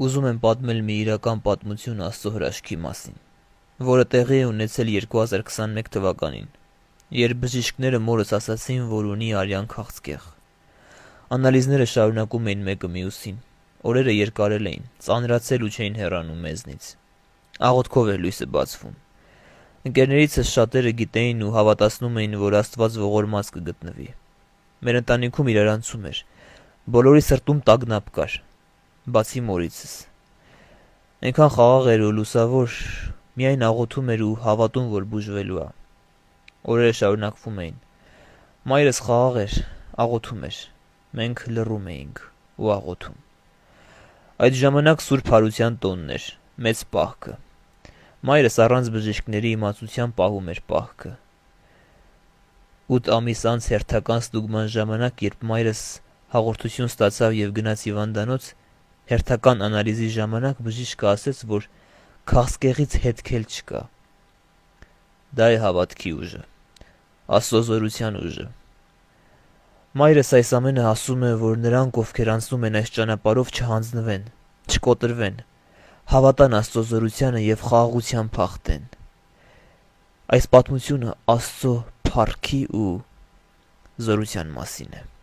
Ուզում եմ պատմել մի իրական պատմություն Աստծո հրաշքի մասին, որը տեղի է ունեցել 2021 թվականին, երբ բժիշկները մորս ասացին, որ ունի արյան քաղցկեղ։ Անալիզները շարունակում էին մեկը մյուսին, օրերը երկարել էին, ծանրացել ու չէին հեռանում մեզնից։ Աղոթքով էր լույսը բացվում։ Ընկերներիցս շատերը գիտեին ու հավատացնում էին, որ Աստված ողորմած կգտնվի։ Մեր ընտանիքում իրարանցում էր, բոլորի սրտում տագնապ կար, բացի մորիցս։ Այնքան խաղաղ էր ու լուսավոր, միայն աղոթում էր ու հավատում, որ բուժվելու է։ Օրերը շարունակվում էին։ Մայրս խաղաղ էր, աղոթում էր։ Մենք լռում էինք ու աղոթում։ Այդ ժամանակ Սուրբ Հարության տոնն էր, մեծ պահքը։ Մայրս առանց բժիշկների իմացության պահում էր պահքը։ 8 ամիս անց հերթական ստուգման ժամանակ, երբ մայրս հաղորդություն ստացավ եւ գնաց հիվանդանոց, հերթական անալիզի ժամանակ բժիշկը ասեց, որ քաղցկեղից հետք էլ չկա։ Դա է հավատքի ուժը, Աստծո զորության ուժը։ Մայրս այս ամենը ասում է, որ նրանք, ովքեր անցնում են այս ճանապարհով, չհանձնվեն, չկոտրվեն, հավատան Աստծո զորությանը եւ խաղաղությամբ հաղթեն։ Այս պատմությունը Աստծո փառքի ու զորության մասին է։